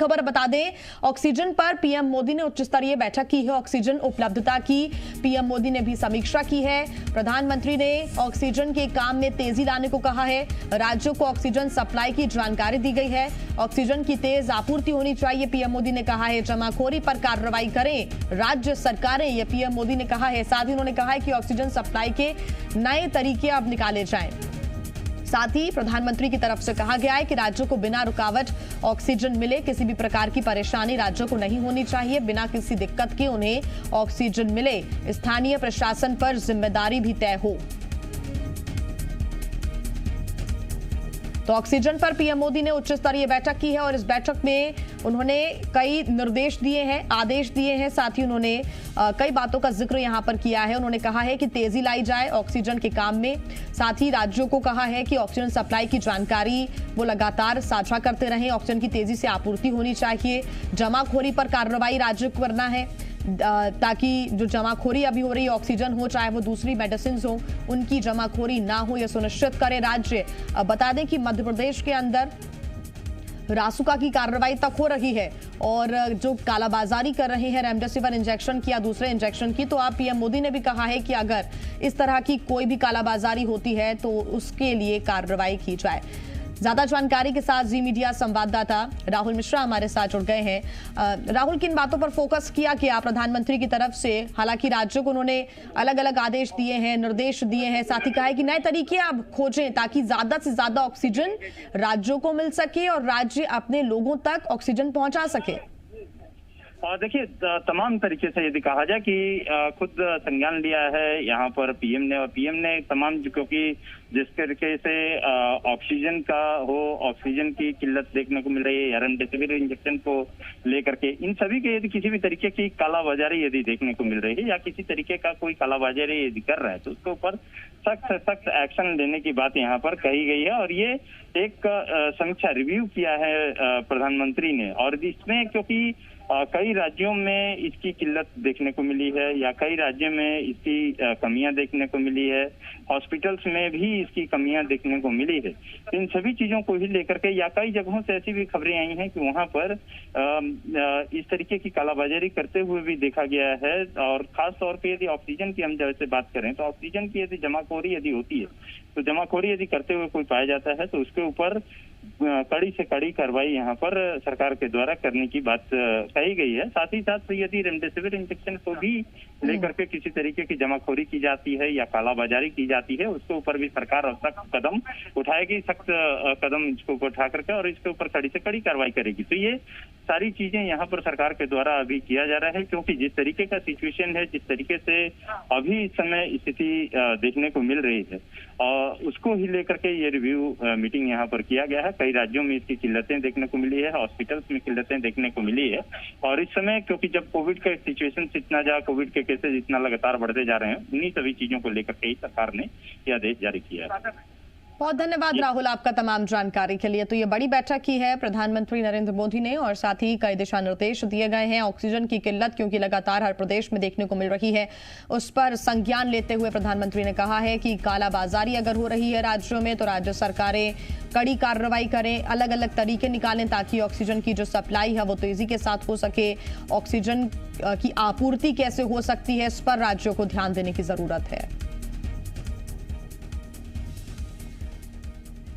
खबर बता दें, ऑक्सीजन पर पीएम मोदी ने उच्च स्तरीय बैठक की है। ऑक्सीजन उपलब्धता की पीएम मोदी ने भी समीक्षा की है। प्रधानमंत्री ने ऑक्सीजन के काम में तेजी लाने को कहा है। राज्यों को ऑक्सीजन सप्लाई की जानकारी दी गई है। ऑक्सीजन की तेज आपूर्ति होनी चाहिए, पीएम मोदी ने कहा है। जमाखोरी पर कार्रवाई करें राज्य सरकारें, यह पीएम मोदी ने कहा है। साथ ही उन्होंने कहा है कि ऑक्सीजन सप्लाई के नए तरीके अब निकाले जाएं। साथ ही प्रधानमंत्री की तरफ से कहा गया है कि राज्यों को बिना रुकावट ऑक्सीजन मिले। किसी भी प्रकार की परेशानी राज्यों को नहीं होनी चाहिए। बिना किसी दिक्कत के उन्हें ऑक्सीजन मिले। स्थानीय प्रशासन पर जिम्मेदारी भी तय हो। तो ऑक्सीजन पर पीएम मोदी ने उच्च स्तरीय बैठक की है और इस बैठक में उन्होंने कई निर्देश दिए हैं, आदेश दिए हैं। साथ ही उन्होंने कई बातों का जिक्र यहां पर किया है। उन्होंने कहा है कि तेजी लाई जाए ऑक्सीजन के काम में। साथ ही राज्यों को कहा है कि ऑक्सीजन सप्लाई की जानकारी वो लगातार साझा करते रहें। ऑक्सीजन की तेजी से आपूर्ति होनी चाहिए। जमाखोरी पर कार्रवाई राज्य को करना है ताकि जो जमाखोरी अभी हो रही है ऑक्सीजन हो, चाहे वो दूसरी मेडिसिन हो, उनकी जमाखोरी ना हो, यह सुनिश्चित करे राज्य। बता दें कि मध्य प्रदेश के अंदर रासुका की कार्रवाई तक हो रही है और जो कालाबाजारी कर रहे हैं रेमडेसिविर इंजेक्शन की या दूसरे इंजेक्शन की, तो आप पीएम मोदी ने भी कहा है कि अगर इस तरह की कोई भी कालाबाजारी होती है तो उसके लिए कार्रवाई की जाए। ज्यादा जानकारी के साथ जी मीडिया संवाददाता राहुल मिश्रा हमारे साथ जुड़ गए हैं। राहुल, किन बातों पर फोकस किया गया प्रधानमंत्री की तरफ से? हालांकि राज्यों को उन्होंने अलग अलग आदेश दिए हैं, निर्देश दिए हैं, साथ ही कहा है कि नए तरीके आप खोजें ताकि ज्यादा से ज्यादा ऑक्सीजन राज्यों को मिल सके और राज्य अपने लोगों तक ऑक्सीजन पहुंचा सके। देखिए, तमाम तरीके से यदि कहा जाए कि खुद संज्ञान लिया है यहाँ पर पीएम ने, और पीएम ने तमाम, क्योंकि जिस तरीके से ऑक्सीजन का हो, ऑक्सीजन की किल्लत देखने को मिल रही है, रेमडेसिविर इंजेक्शन को लेकर के, इन सभी के यदि किसी भी तरीके की कालाबाजारी यदि देखने को मिल रही है या किसी तरीके का कोई कालाबाजारी यदि कर रहा है तो उसके ऊपर सख्त एक्शन लेने की बात यहाँ पर कही गई है। और ये एक समीक्षा रिव्यू किया है प्रधानमंत्री ने, और इसमें क्योंकि कई राज्यों में इसकी किल्लत देखने को मिली है या कई राज्यों में इसकी कमियां देखने को मिली है, हॉस्पिटल्स में भी इसकी कमियां देखने को मिली है। इन सभी चीजों को ही लेकर के, या कई जगहों से ऐसी भी खबरें आई हैं कि वहां पर इस तरीके की कालाबाजारी करते हुए भी देखा गया है। और खास तौर पे यदि ऑक्सीजन की हम जैसे बात करें तो ऑक्सीजन की यदि जमाखोरी यदि होती है, तो जमाखोरी यदि करते हुए कोई पाया जाता है तो उसके ऊपर कड़ी से कड़ी कार्रवाई यहाँ पर सरकार के द्वारा करने की बात कही गई है। साथ ही साथ यदि रेमडेसिविर इंजेक्शन को भी लेकर के किसी तरीके की जमाखोरी की जाती है या कालाबाजारी की जाती है, उसके ऊपर भी सरकार सख्त कदम उठाएगी, सख्त कदम इसको उठा करके और इसके ऊपर कड़ी से कड़ी कार्रवाई करेगी। तो ये सारी चीजें यहाँ पर सरकार के द्वारा अभी किया जा रहा है, क्योंकि जिस तरीके का सिचुएशन है, जिस तरीके से अभी इस समय स्थिति देखने को मिल रही है, उसको ही लेकर के ये रिव्यू मीटिंग यहाँ पर किया गया है। कई राज्यों में इसकी किल्लतें देखने को मिली है, हॉस्पिटल्स में किल्लतें देखने को मिली है। और इस समय क्योंकि जब कोविड का सिचुएशन कोविड के केसेस इतना लगातार बढ़ते जा रहे हैं, उन्हीं सभी चीजों को लेकर के ही सरकार ने यह आदेश जारी किया है। बहुत धन्यवाद राहुल आपका तमाम जानकारी के लिए। तो ये बड़ी बैठक की है प्रधानमंत्री नरेंद्र मोदी ने और साथ ही कई दिशा निर्देश दिए गए हैं। ऑक्सीजन की किल्लत क्योंकि लगातार हर प्रदेश में देखने को मिल रही है, उस पर संज्ञान लेते हुए प्रधानमंत्री ने कहा है कि कालाबाजारी अगर हो रही है राज्यों में तो राज्य सरकारें कड़ी कार्रवाई करें, अलग अलग तरीके निकालें ताकि ऑक्सीजन की जो सप्लाई है वो तेजी के साथ हो सके। ऑक्सीजन की आपूर्ति कैसे हो सकती है, इस पर राज्यों को ध्यान देने की जरूरत है।